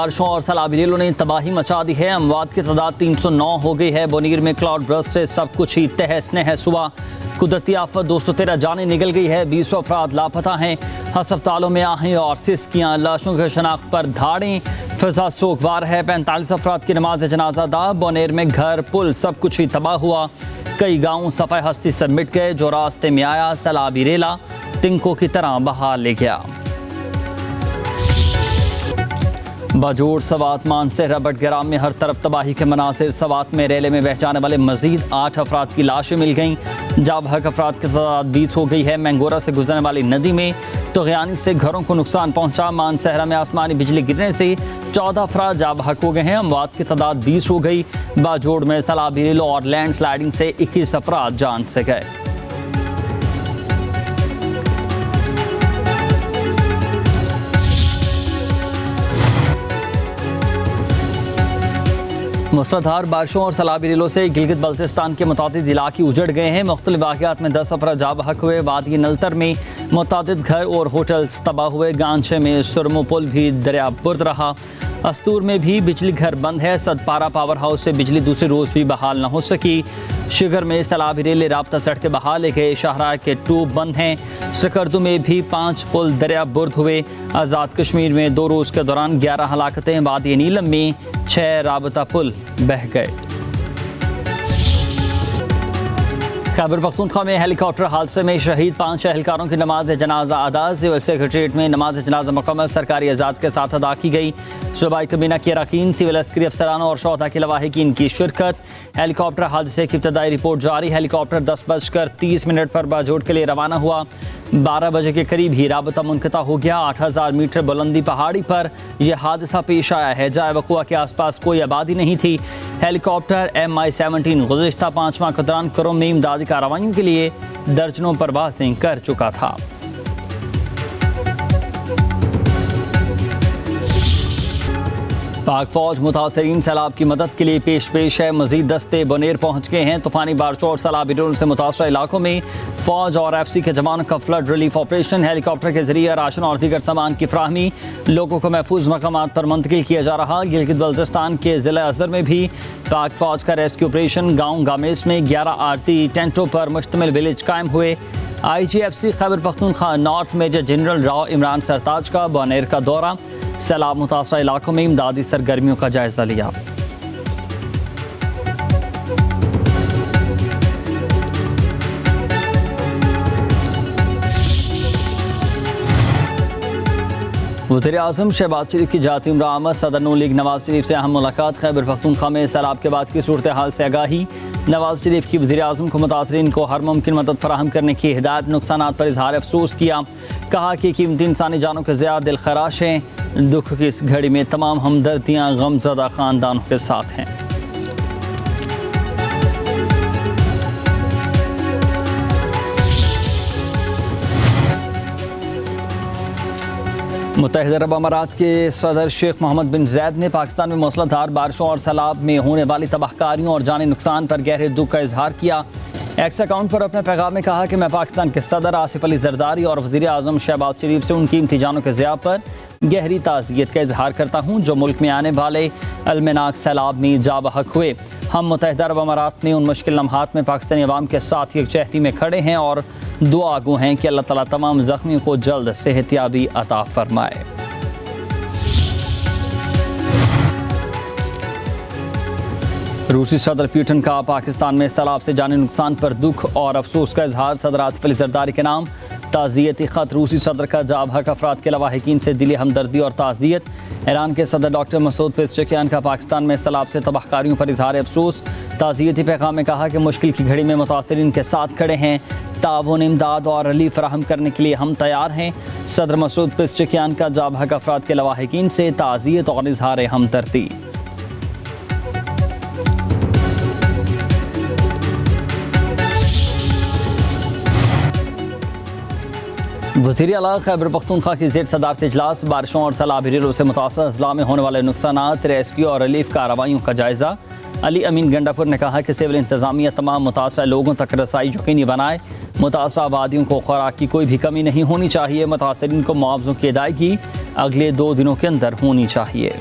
बारिशों और सैलाबीलों ने तबाही मचा दी है। अमवात की तादाद 309 हो गई है। बोनीर में क्लाउड बर्स्ट से सब कुछ ही तहस नहस हुआ। कुदरती आफत 213 जानें निकल गई है। 20 अफराद लापता हैं। अस्पतालों में आहें और सिस्कियाँ, लाशों की शनाख्त पर धाड़ें। फिजा सोगवार है। 45 अफराद की नमाज जनाजा अदा। बोनेर में घर पुल सब कुछ ही तबाह हुआ। कई गाँव सफ़ाई हस्ती से मिट गए। जो रास्ते में आया सैलाबी रेला तिंकों की तरह बहा ले गया। बाजोड़ सवात मानसहरा बटग्राम में हर तरफ तबाही के मनासिर। सवात में रेले में बह जाने वाले मजीद 8 अफराद की लाशें मिल गईं। जाबहक अफराद की तादाद 20 हो गई है। मैंगोरा से गुजरने वाली नदी में तुग़यानी से घरों को नुकसान पहुंचा। मानसहरा में आसमानी बिजली गिरने से 14 अफराद जाबहक हो गए हैं। अमवात की तादाद 20 हो गई। बाजोड़ में सैलाबी रेलों और लैंड स्लाइडिंग से 21 अफराद जान से गए। मूसलाधार बारिशों और सैलाबी रेलों से गिलगित बल्तिस्तान के मुतादिद इलाके उजड़ गए हैं। मुख्तलिफ वाक़यात में 10 अफराद जाबहक हुए। वादी नलतर में मुतादिद घर और होटल्स तबाह हुए। गांचे में सुरमो पुल भी दरिया बुर्द रहा। अस्तूर में भी बिजली घर बंद है। सदपारा पावर हाउस से बिजली दूसरे रोज़ भी बहाल न हो सकी। शिगर में सैलाबी रेले राब्ता सड़कें बहाल गए। शाहरा के ट्यूब बंद हैं। सकर्दू में भी 5 पुल दरिया बुर्द हुए। आज़ाद कश्मीर में 2 रोज़ के दौरान 11 हलाकतें। वादी नीलम में 6 राबता पुल बह गए। खैबर पख्तूनख्वा में हेलीकॉप्टर हादसे में शहीद 5 एहलकारों की नमाज जनाजा अदा। सिविल सेक्रेटरीट में नमाज जनाजा मुकम्मल सरकारी एजाज़ के साथ अदा की गई। सूबाई कबीना के अरकान, सिविल अस्करी अफसरान और शोहदा के लवाहिकीन की शिरकत। हेलीकॉप्टर हादसे की इब्तदाई रिपोर्ट जारी। हेलीकॉप्टर 10:30 पर बाजोड़ के लिए रवाना हुआ। 12 बजे के करीब ही राबता मुनक़ता हो गया। 8000 मीटर बुलंदी पहाड़ी पर यह हादसा पेश आया है। जाए वक़ुआ के आसपास कोई आबादी नहीं थी। हेलीकॉप्टर MI-17 गुज़िश्ता 5 माह के दौरान करों में इमदादी कार्रवाइयों के लिए दर्जनों परवाज़ें कर चुका था। पाक फौज मुतासरीन सैलाब की मदद के लिए पेश है। मजीद दस्ते बोनेर पहुँच गए हैं। तूफानी बारिशों और सैलाबी रेलों से मुतासर इलाकों में फौज और FC के जवानों का फ्लड रिलीफ ऑपरेशन। हेलीकॉप्टर के जरिए राशन और दीगर सामान की फ्राहमी। लोगों को महफूज मकामात पर मुंतकिल किया जा रहा। गिलगित बल्तिस्तान के ज़िला अज़हर में भी पाक फौज का रेस्क्यू ऑपरेशन। गाँव गामेस में 11 आरसी टेंटों पर मुश्तमिल विलेज कायम हुए। IGFC Khyber Pakhtunkhwa north major general Rao Imran Sartaj का बोनेर का दौरा। सैलाब मुतासर इलाकों में इमदादी सरगर्मियों का जायजा लिया। वज़ीर आज़म शहबाज शरीफ की जाती उम्र आमद। सदर नून लीग नवाज शरीफ से अहम मुलाकात। खैबर पख्तूनख्वा में सैलाब के बाद की सूरत हाल से आगाही। नवाज शरीफ की वज़ीर आज़म को मुतासरीन को हर मुमकिन मदद फराहम करने की हिदायत। नुकसानात पर इजहार अफसोस किया। कहा कि कीमती इंसानी जानों के ज़िया दिल खराश हैं। दुख की इस घड़ी में तमाम हमदर्दियाँ गमज़दा ख़ानदानों के साथ हैं। मुत्तहिदा अरब अमारात के सदर शेख मोहम्मद बिन ज़ैद ने पाकिस्तान में मूसलाधार बारिशों और सैलाब में होने वाली तबाहकारियों और जानी नुकसान पर गहरे दुख का इजहार किया। एक्स अकाउंट पर अपने पैगाम में कहा कि मैं पाकिस्तान के सदर आसिफ अली जरदारी और वज़ीर आज़म शहबाज शरीफ से उन कीमती जानों के ज़िया पर गहरी ताज़ियत का इजहार करता हूँ जो मुल्क में आने वाले अलमनाक सैलाब में जाबहक हुए। हम मुत्तहिदा अरब अमारात में उन मुश्किल लम्हात में पाकिस्तानी अवाम के साथ यकजहती में खड़े हैं और दुआ गो हैं कि अल्लाह ताला तमाम ज़ख्मियों को जल्द सेहतियाबी अता फरमाए। रूसी सदर पुतिन का पाकिस्तान में सैलाब से जानी नुकसान पर दुख और अफसोस का इजहार। सदर आसिफ अली जरदारी के नाम ताज़ियती ख़त। रूसी सदर का जाबहक अफराद के लवाहिकीन से दिली हमदर्दी और ताज़ियत। ईरान के सदर डॉक्टर मसूद पेज़ेशकियान का पाकिस्तान में सैलाब से तबाहकारियों पर इजहार अफसोस। ताज़ियती पैगाम में कहा कि मुश्किल की घड़ी में मुतासरीन के साथ खड़े हैं। ताउन, इमदाद और रिलीफ फराहम करने के लिए हम तैयार हैं। सदर मसूद पेज़ेशकियान का जाबहक अफराद के लवाहिकीन से ताज़ियत और इजहार हमदर्दी। वज़ीर आला खैबर पख्तूनख्वा की ज़ेर सदारत इजलास। बारिशों और सैलाबी रेलों से मुतासर अज़ला में होने वाले नुकसानात, रेस्क्यू और रिलीफ कार्रवाइयों का जायज़ा। अली अमीन गंडापुर ने कहा कि सिविल इंतज़ामिया तमाम मुतासर लोगों तक रसाई यकीनी बनाए। मुतासर आबादियों को खुराक की कोई भी कमी नहीं होनी चाहिए। मुतासरीन को मुआवज़ों की अदायगी अगले 2 दिनों के अंदर होनी चाहिए।